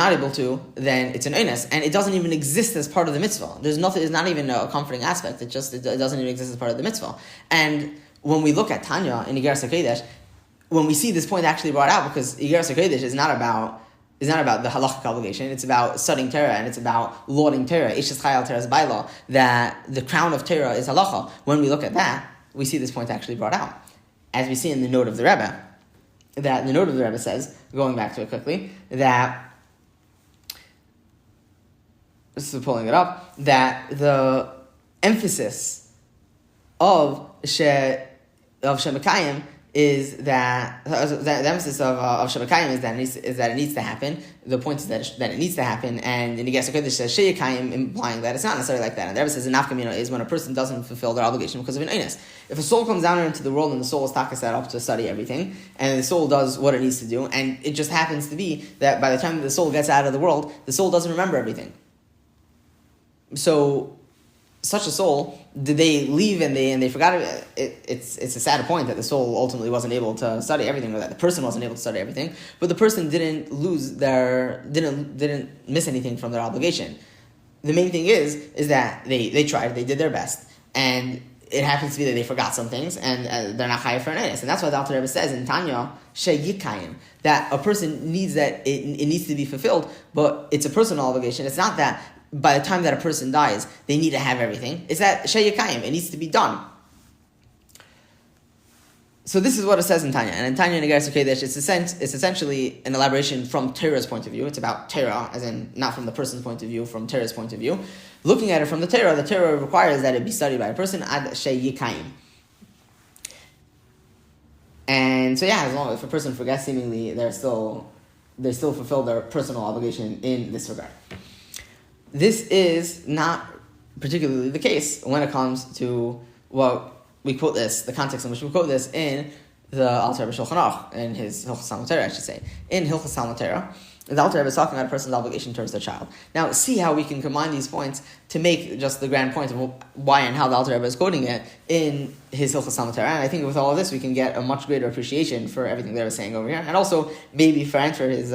an eines, and it doesn't even exist as part of the mitzvah. There's not even a comforting aspect. It doesn't even exist as part of the mitzvah. And when we look at Tanya in Igeres Hakodesh, when we see this point actually brought out, because Igeres Hakodesh is not about the halachic obligation, it's about studying Torah, and it's about lauding Torah, Torah's bylaw, that the crown of Torah is halacha. When we look at that, we see this point actually brought out. As we see in the note of the Rebbe, that the note of the Rebbe says, going back to it quickly, that, this is pulling it up, that the emphasis of Shemekayim is that the emphasis of Shemekayim is that it needs to happen. The point is that it needs to happen, and in Igeres Hakodesh says Sheyakayim, implying that it's not necessarily like that. And the Rebbe says an nafkamina is when a person doesn't fulfill their obligation because of an eines. If a soul comes down into the world and the soul is set up to study everything, and the soul does what it needs to do, and it just happens to be that by the time the soul gets out of the world, the soul doesn't remember everything. So, such a soul, did they leave and they forgot it? It's a sad point that the soul ultimately wasn't able to study everything, or that the person wasn't able to study everything, but the person didn't miss anything from their obligation. The main thing is that they tried, they did their best, and it happens to be that they forgot some things, and they're not chayav for an eines. And that's why the Alter Rebbe says in Tanya, sheyikayim, that a person needs that it needs to be fulfilled, but it's a personal obligation. It's not that by the time that a person dies, they need to have everything. It's that sheyikayim, it needs to be done. So this is what it says in Tanya. And in Tanya and Igeres Hakodesh, it's essentially an elaboration from Torah's point of view. It's about Torah, as in not from the person's point of view, from Torah's point of view. Looking at it from the Torah requires that it be studied by a person ad sheyikayim. And so as long as if a person forgets, seemingly they still fulfill their personal obligation in this regard. This is not particularly the case when it comes to what we quote this, the context in which we quote this in the Alter Rebbe Shulchan Aruch, in his Hilchos Talmud Torah, I should say. In Hilchos Talmud Torah, the Alter Rebbe is talking about a person's obligation towards their child. Now, see how we can combine these points to make just the grand point of why and how the Alter Rebbe is quoting it in his Hilchos Talmud Torah. And I think with all of this, we can get a much greater appreciation for everything they were saying over here. And also, maybe for answer his,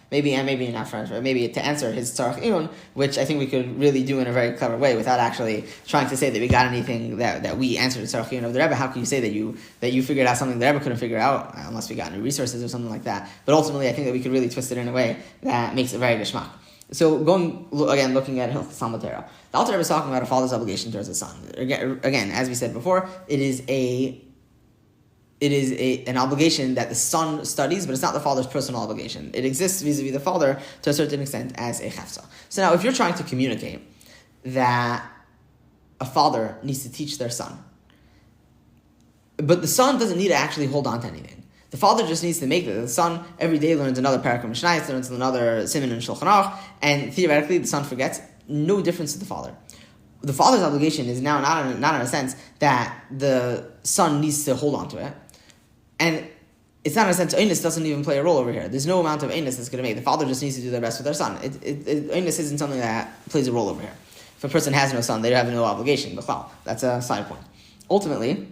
maybe not for answer, maybe to answer his tzarach iyun, which I think we could really do in a very clever way without actually trying to say that we got anything that we answered the tzarach iyun of the Rebbe. How can you say that you figured out something the Rebbe couldn't figure out unless we got new resources or something like that? But ultimately, I think that we could really twist it in a way that makes it very geschmack. So looking at Hilchos Talmud Torah, the Alter Rebbe is talking about a father's obligation towards his son. Again, as we said before, it is an obligation that the son studies, but it's not the father's personal obligation. It exists vis-a-vis the father to a certain extent as a chafsa. So now, if you're trying to communicate that a father needs to teach their son, but the son doesn't need to actually hold on to anything. The father just needs to make it. The son every day learns another parak of Mishnayos, learns another siman in Shulchan Aruch, and theoretically the son forgets. No difference to the father. The father's obligation is now not in a sense that the son needs to hold on to it. And it's not in a sense, Einus doesn't even play a role over here. There's no amount of Einus that's going to make. The father just needs to do their best with their son. Einus isn't something that plays a role over here. If a person has no son, they have no obligation. But that's a side point. Ultimately,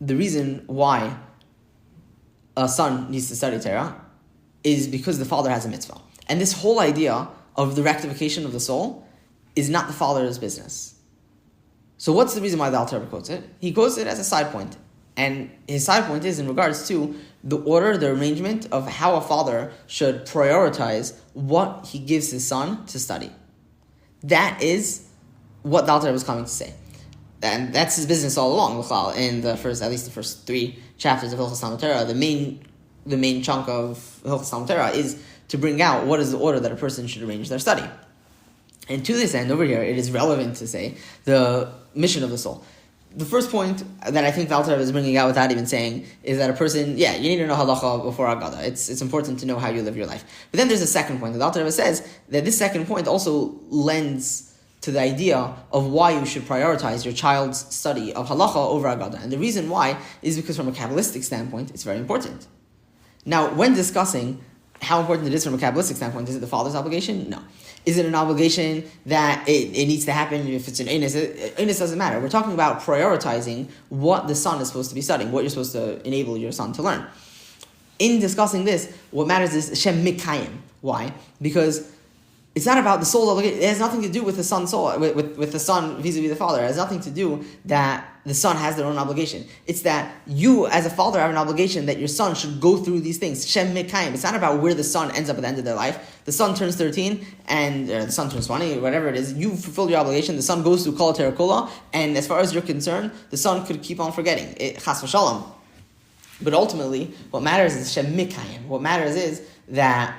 the reason why a son needs to study Torah is because the father has a mitzvah. And this whole idea of the rectification of the soul is not the father's business. So what's the reason why the Alter Rebbe quotes it? He quotes it as a side point. And his side point is in regards to the order, the arrangement of how a father should prioritize what he gives his son to study. That what the Alter Rebbe was coming to say. And that's his business all along, in the first 3 chapters of Hilchos Talmud Torah. The main chunk of Hilchos Talmud Torah is to bring out what is the order that a person should arrange their study. And to this end, over here, it is relevant to say the mission of the soul. The first point that I think the Alter Rebbe is bringing out without even saying is that a person, you need to know halacha before agada. It's important to know how you live your life. But then there's a second point. The Alter Rebbe says that this second point also lends to the idea of why you should prioritize your child's study of halacha over agada. And the reason why is because from a Kabbalistic standpoint, it's very important. Now, when discussing how important it is from a Kabbalistic standpoint, is it the father's obligation? No. Is it an obligation that it needs to happen if it's an Einus? Einus doesn't matter. We're talking about prioritizing what the son is supposed to be studying, what you're supposed to enable your son to learn. In discussing this, what matters is Shem Mikayim. Why? Because it's not about the soul obligation. It has nothing to do with the son's soul, with the son vis-a-vis the father. It has nothing to do that the son has their own obligation. It's that you, as a father, have an obligation that your son should go through these things. Shem Mikayim. It's not about where the son ends up at the end of their life. The son turns 13, and the son turns 20, whatever it is. You fulfilled your obligation. The son goes through Kol Terakula, and as far as you're concerned, the son could keep on forgetting. Chas v'shalom. But ultimately, what matters is Shem Mikayim. What matters is that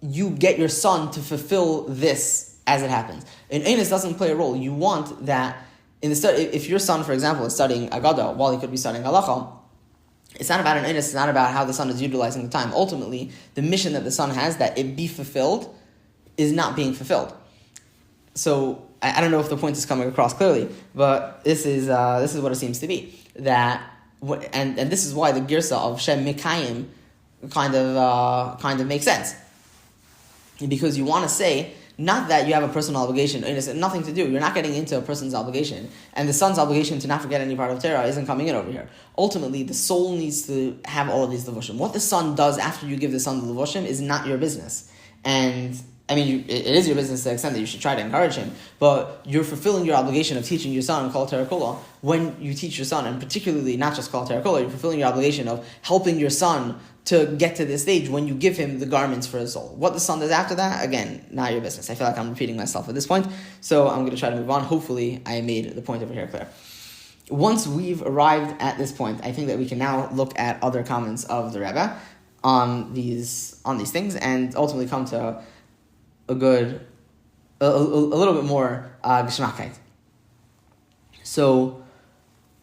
you get your son to fulfill this as it happens. And Einus doesn't play a role. You want that in the study. If your son, for example, is studying Agada while he could be studying halacha, it's not about an Einus. It's not about how the son is utilizing the time. Ultimately, the mission that the son has, that it be fulfilled, is not being fulfilled. So I don't know if the point is coming across clearly, but this is what it seems to be. And this is why the girsa of Shem Mikayim kind of makes sense. Because you want to say, not that you have a personal obligation, it has nothing to do. You're not getting into a person's obligation. And the son's obligation to not forget any part of Torah isn't coming in over here. Ultimately, the soul needs to have all of these levushim. What the son does after you give the son the levushim is not your business. And it is your business to the extent that you should try to encourage him, but you're fulfilling your obligation of teaching your son Kol Terakula when you teach your son, and particularly not just Kol Terakula, you're fulfilling your obligation of helping your son to get to this stage when you give him the garments for his soul. What the son does after that, again, not your business. I feel like I'm repeating myself at this point, so I'm going to try to move on. Hopefully, I made the point over here clear. Once we've arrived at this point, I think that we can now look at other comments of the Rebbe on these things, and ultimately come to a little bit more geschmackheit. So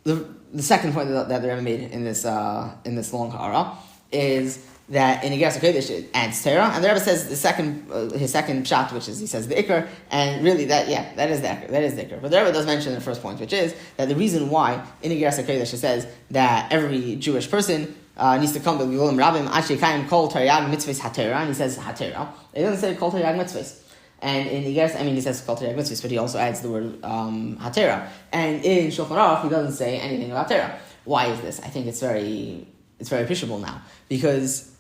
the second point that the Rebbe made in this long ha'ara is that in Igeres Hakodesh it adds Torah, and the Rebbe says his second pshat, which is he says the Iker, and really that is the Iker. But the Rebbe does mention the first point, which is that the reason why in Igeres Hakodesh it says that every Jewish person needs to come to Gilulim Rabim Ashikayim Kol Taryag Mitzvahs Hatera, and he says Hatera. It doesn't say Kol Taryag Mitzvahs. And in Igeres, he says Kol Taryag Mitzvahs, but he also adds the word Hatera. And in Shulchan Aruch, he doesn't say anything about Torah. Why is this? I think it's very appreciable now, because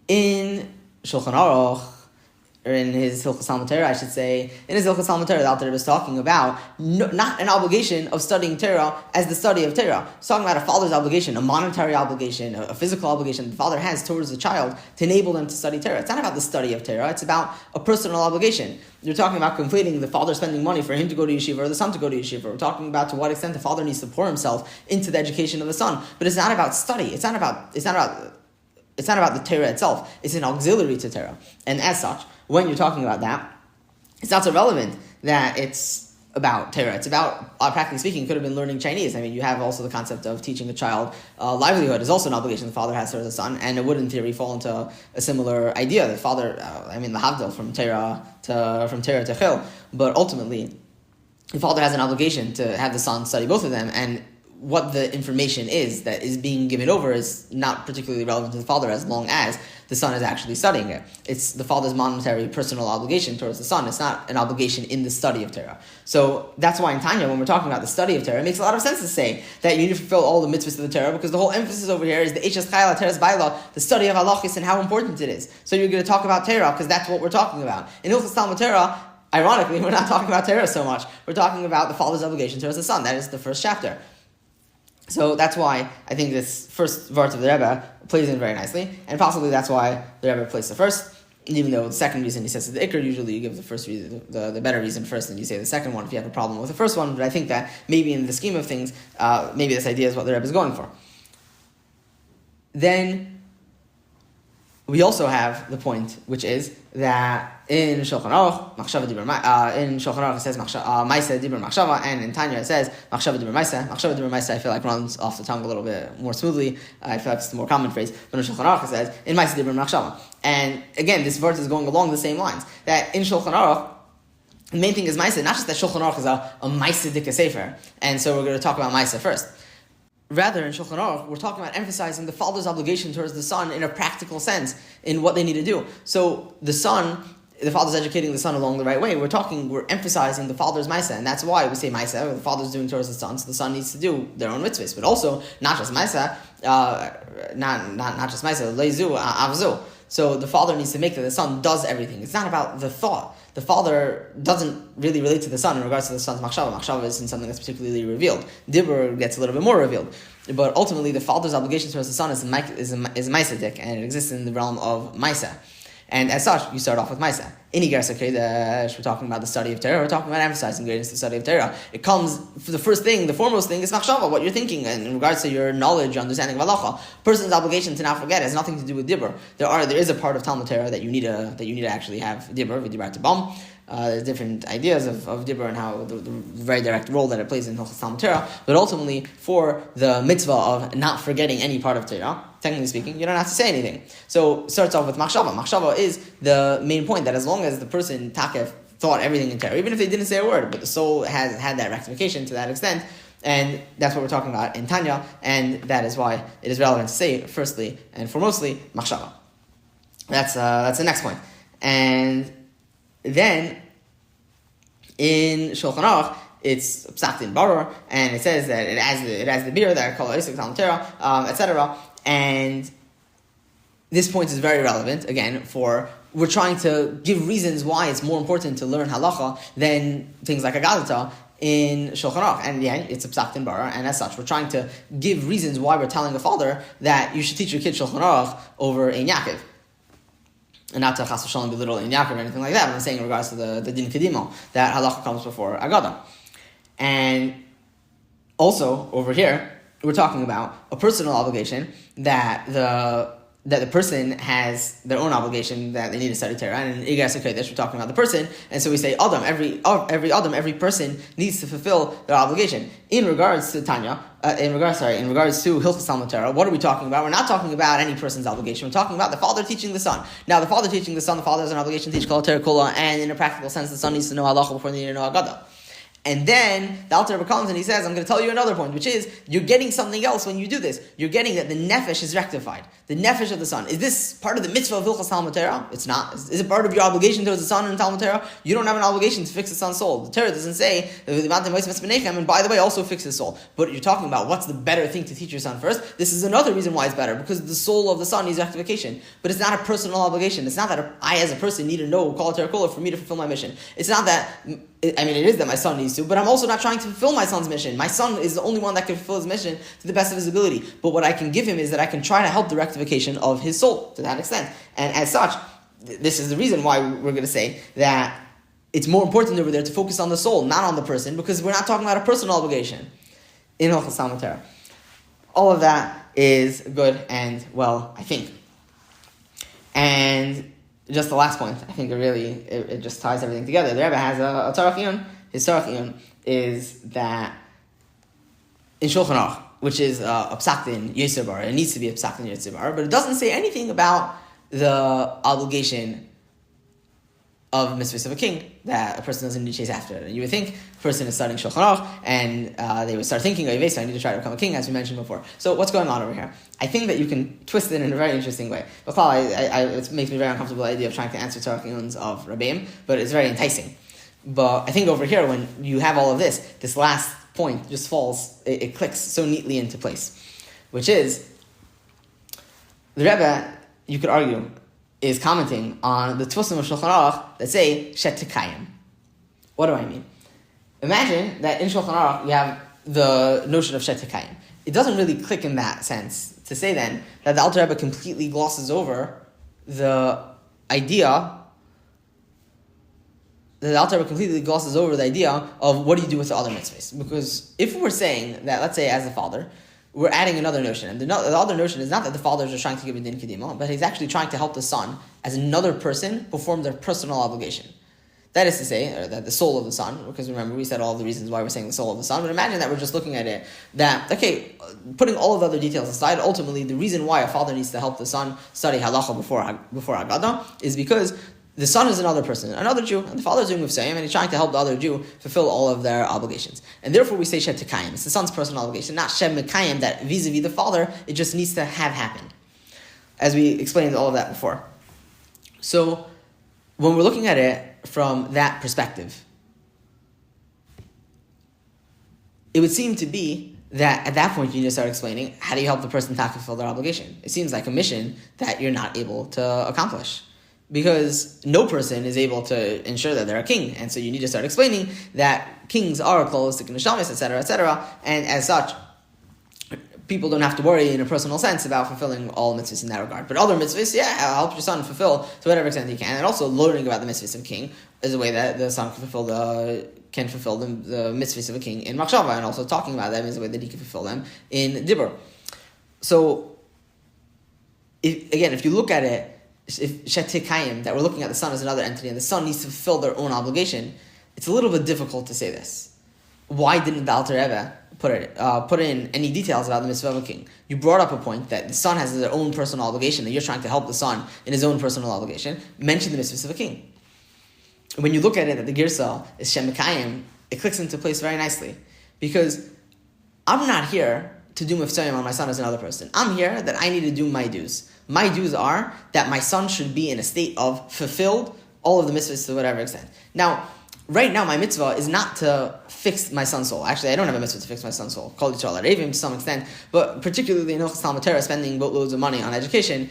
in Shulchan Aruch, or in his Hilchos Talmud Torah, I should say, in his Hilchos Talmud Torah, the Alter Rebbe is talking about not an obligation of studying Torah as the study of Torah. He's talking about a father's obligation, a monetary obligation, a physical obligation the father has towards the child to enable them to study Torah. It's not about the study of Torah, it's about a personal obligation. You're talking about conflating the father spending money for him to go to yeshiva or the son to go to yeshiva. We're talking about to what extent the father needs to pour himself into the education of the son. But it's not about study. It's not about the Torah itself. It's an auxiliary to Torah. And as such, when you're talking about that, it's not so relevant that it's about Torah. It's about, practically speaking, could have been learning Chinese. I mean, you have also the concept of teaching a child livelihood is also an obligation the father has towards the son, and it would, in theory, fall into a similar idea. The father, the havdil from Torah to Chil, but ultimately, the father has an obligation to have the son study both of them, and what the information is that is being given over is not particularly relevant to the father as long as the son is actually studying it. It's the father's monetary personal obligation towards the son. It's not an obligation in the study of Torah. So that's why in Tanya, when we're talking about the study of Torah, it makes a lot of sense to say that you need to fulfill all the mitzvahs of the Torah, because the whole emphasis over here is the Eishes Chayla Teres Baila, the study of halachis and how important it is. So you're going to talk about Torah because that's what we're talking about. In Hilchos Talmud Torah, ironically, we're not talking about Torah so much. We're talking about the father's obligation towards the son. That is the first chapter. So that's why I think this first verse of the Rebbe plays in very nicely, and possibly that's why the Rebbe placed the first, even though the second reason he says the Iker, usually you give the first reason, the better reason first, and you say the second one if you have a problem with the first one, but I think that maybe in the scheme of things, maybe this idea is what the Rebbe is going for. Then we also have the point, which is that in Shulchan Aruch, it says Maisa Dibur Machshava, and in Tanya it says Machshava Dibur Maisa. Machshava Dibur Maisa I feel like runs off the tongue a little bit more smoothly. I feel like it's a more common phrase. But in Shulchan Aruch it says in Maisa Dibur Machshava. And again, this verse is going along the same lines. That in Shulchan Aruch, the main thing is Maisa, not just that Shulchan Aruch is a niglah'dike sefer, and so we're going to talk about Maisa first. Rather, in Shulchan Aruch, we're talking about emphasizing the father's obligation towards the son in a practical sense, in what they need to do. So the father's educating the son along the right way. We're emphasizing the father's maisa, and that's why we say maisa, the father's doing towards the son, so the son needs to do their own mitzvahs. But also, not just maisa, not just maisa, leizu, avzu. So the father needs to make that the son does everything. It's not about the thought. The father doesn't really relate to the son in regards to the son's machshava. Machshava isn't something that's particularly revealed. Dibur gets a little bit more revealed. But ultimately, the father's obligation towards the son is niglah'dike, and it exists in the realm of maisa. And as such, you start off with Maisa. In Igeres Hakodesh, we're talking about the study of Torah, we're talking about emphasizing greatness to the study of Torah. It comes, the foremost thing is machshava, what you're thinking, and in regards to your knowledge, your understanding of halacha. Person's obligation to not forget has nothing to do with dibur. There is a part of Talmud Torah that you need to actually have dibur, v'dibar tabam. There's different ideas of dibur and how the very direct role that it plays in Hilchos Talmud Torah, but ultimately, for the mitzvah of not forgetting any part of Torah, technically speaking, you don't have to say anything. So it starts off with machshava. Machshava is the main point, that as long as the person, takef, thought everything in Torah, even if they didn't say a word, but the soul has had that rectification to that extent, and that's what we're talking about in Tanya, and that is why it is relevant to say, firstly and foremostly, machshava. That's the next point. And then, in Shulchan Aruch, it's psaktin barur, and it says that it has the beer that I call Talmud Torah, etc. And this point is very relevant, again, we're trying to give reasons why it's more important to learn halacha than things like Agadata in Shulchan Aruch. And yeah, it's a psaktin barur, and as such, we're trying to give reasons why we're telling a father that you should teach your kid Shulchan Aruch over Ein Yaakov. And not to chas v'shalom belittle in Yaakov or anything like that, but I'm saying in regards to the din kedimo, that halacha comes before agada. And also, over here, we're talking about a personal obligation that the that the person has their own obligation that they need to study Torah, and in Igeres Hakodesh we're talking about the person, and so we say Adam, every person needs to fulfill their obligation. In regards to Tanya, in regards to Hilchos Talmud Torah, what are we talking about? We're not talking about any person's obligation. We're talking about the father teaching the son. Now, the father teaching the son, the father has an obligation to teach Alter Rebbe, and in a practical sense, the son needs to know halacha before they need to know Agadah. And then the Alter Rebbe comes and he says, I'm going to tell you another point, which is, you're getting something else when you do this. You're getting that the nefesh is rectified. The nefesh of the son. Is this part of the mitzvah of Hilchos Talmud Torah? It's not. Is it part of your obligation towards the son in Talmud Torah? You don't have an obligation to fix the son's soul. The Torah doesn't say, and by the way, also fix his soul. But you're talking about what's the better thing to teach your son first. This is another reason why it's better, because the soul of the son needs rectification. But it's not a personal obligation. It's not that I as a person need to know Alter Rebbe for me to fulfill my mission. It's not that, it is that my son needs to, but I'm also not trying to fulfill my son's mission. My son is the only one that can fulfill his mission to the best of his ability. But what I can give him is that I can try to help the rectification of his soul to that extent. And as such, this is the reason why we're going to say that it's more important over there to focus on the soul, not on the person, because we're not talking about a personal obligation in Hilchos Talmud Torah. All of that is good and well, I think. And just the last point, I think it just ties everything together. The Rebbe has a Tzarach Iyun. His Tzarach Iyun is that in Shulchan Aruch, which is a psak in Yetzer Hara, it needs to be a psak in Yetzer Hara, but it doesn't say anything about the obligation of mitzvahs of a king that a person doesn't need to chase after it. And you would think a person is studying Shulchan Aruch and they would start thinking, I need to try to become a king, as we mentioned before. So what's going on over here? I think that you can twist it in a very interesting way. But it makes me very uncomfortable, the idea of trying to answer Tzarach Iyuns of Rabbeim, but it's very enticing. But I think over here, when you have all of this last point just falls, it clicks so neatly into place, which is, the Rebbe, you could argue, is commenting on the typos of Shulchan Aruch that say Shet Tekayim. What do I mean? Imagine that in Shulchan Aruch you have the notion of Shet Tekayim. It doesn't really click in that sense to say then that the Alter Rebbe completely glosses over the idea. The Alter Rebbe completely glosses over the idea of what do you do with the other mitzvahs. Because if we're saying that, let's say as a father, we're adding another notion. And the other notion is not that the father is just trying to give a din kedima, but he's actually trying to help the son, as another person, perform their personal obligation. That is to say, that the soul of the son, because remember, we said all the reasons why we're saying the soul of the son, but imagine that we're just looking at it, that, okay, putting all of the other details aside, ultimately, the reason why a father needs to help the son study halacha before Agadah is because the son is another person, another Jew, and the father is doing Mufsayim, and he's trying to help the other Jew fulfill all of their obligations. And therefore we say Shet Tekayim. It's the son's personal obligation, not Shem Mekayim, that vis-a-vis the father, it just needs to have happened. As we explained all of that before. So, when we're looking at it from that perspective, it would seem to be that at that point you need to start explaining, how do you help the person to fulfill their obligation? It seems like a mission that you're not able to accomplish. Because no person is able to ensure that they're a king. And so you need to start explaining that kings are close to neshamis, etc., and as such, people don't have to worry in a personal sense about fulfilling all mitzvahs in that regard. But other mitzvahs, help your son fulfill to whatever extent he can. And also learning about the mitzvahs of a king is a way that the son can fulfill the mitzvahs of a king in machshava, and also talking about them is a way that he can fulfill them in dibur. So, if you look at it, if Shet Tekayim, that we're looking at the son as another entity, and the son needs to fulfill their own obligation, it's a little bit difficult to say this. Why didn't the Alter Rebbe put in any details about the mitzvah of a king? You brought up a point that the son has their own personal obligation, that you're trying to help the son in his own personal obligation. Mention the mitzvahs of a king. When you look at it, that the Girsa is Shem Mekayim, it clicks into place very nicely. Because I'm not here to do miftzayim on my son as another person. I'm here that I need to do my dues. My dues are that my son should be in a state of fulfilled all of the mitzvahs to whatever extent. Now, right now, my mitzvah is not to fix my son's soul. Actually, I don't have a mitzvah to fix my son's soul. Called Alter Rebbe to some extent, but particularly in Hilchos Talmud Torah, spending boatloads of money on education,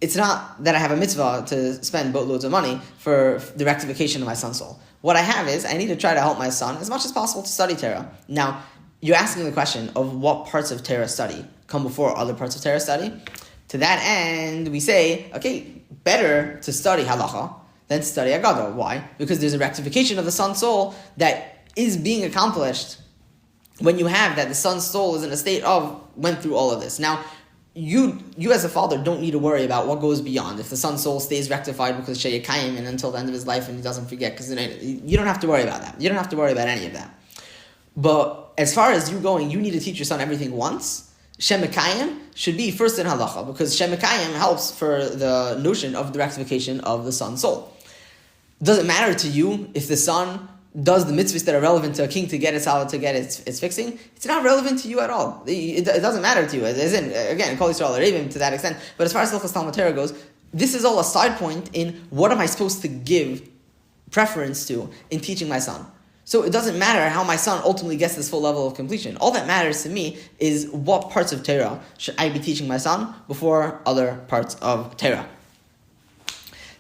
it's not that I have a mitzvah to spend boatloads of money for the rectification of my son's soul. What I have is, I need to try to help my son as much as possible to study Torah. Now, you're asking the question of what parts of Torah study come before other parts of Torah study. To that end, we say, okay, better to study halacha than to study Agadah. Why? Because there's a rectification of the son's soul that is being accomplished when you have that the son's soul is in a state of, went through all of this. Now, you as a father don't need to worry about what goes beyond. If the son's soul stays rectified because Sheyakayim and until the end of his life and he doesn't forget, because you don't have to worry about that. You don't have to worry about any of that. But as far as you going, you need to teach your son everything once. Shemekayim should be first in halacha, because Shemekayim helps for the notion of the rectification of the son's soul. Does it matter to you if the son does the mitzvahs that are relevant to a king to get its salah, to get its fixing? It's not relevant to you at all. It doesn't matter to you. As in, again, call Yisrael Alter Rebbe to that extent. But as far as Hilchos Talmud Torah goes, this is all a side point in what am I supposed to give preference to in teaching my son. So it doesn't matter how my son ultimately gets this full level of completion. All that matters to me is what parts of Torah should I be teaching my son before other parts of Torah.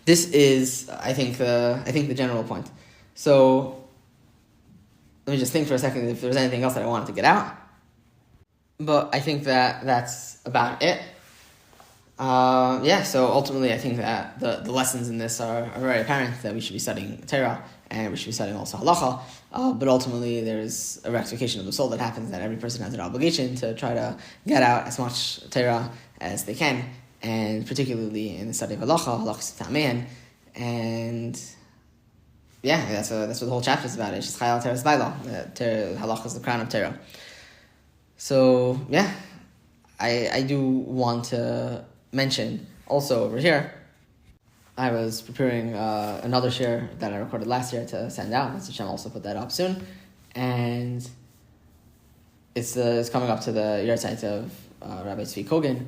This is, I think, the general point. So let me just think for a second if there's anything else that I wanted to get out. But I think that's about it. So ultimately I think that the lessons in this are very apparent, that we should be studying Torah and we should be studying also halacha. But ultimately there's a rectification of the soul that happens, that every person has an obligation to try to get out as much Torah as they can, and particularly in the study of halacha is tamein, and that's what the whole chapter is about. It's just chayal Torah's baila. Halacha is the crown of Torah. So I do want to mention also over here, I was preparing another shiur that I recorded last year to send out. Mr. Shem also put that up soon, and it's coming up to the yahrzeit of Rabbi Tzvi Kogan,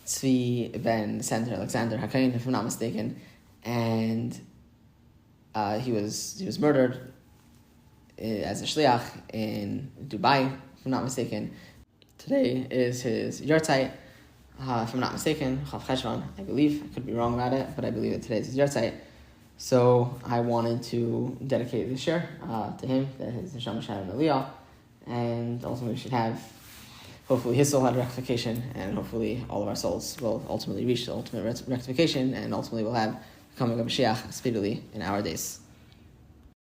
Tzvi ben Sender Alexander Hakain, if I'm not mistaken, and he was murdered as a shliach in Dubai, if I'm not mistaken. Today is his yahrzeit, if I'm not mistaken, Chav Cheshvan, I believe. I could be wrong about it, but I believe that today is his yahrzeit. So I wanted to dedicate this shiur to him, that his neshama should have an aliyah, and ultimately we should have, hopefully his soul had rectification, and hopefully all of our souls will ultimately reach the ultimate rectification, and ultimately we'll have the coming of Mashiach speedily in our days.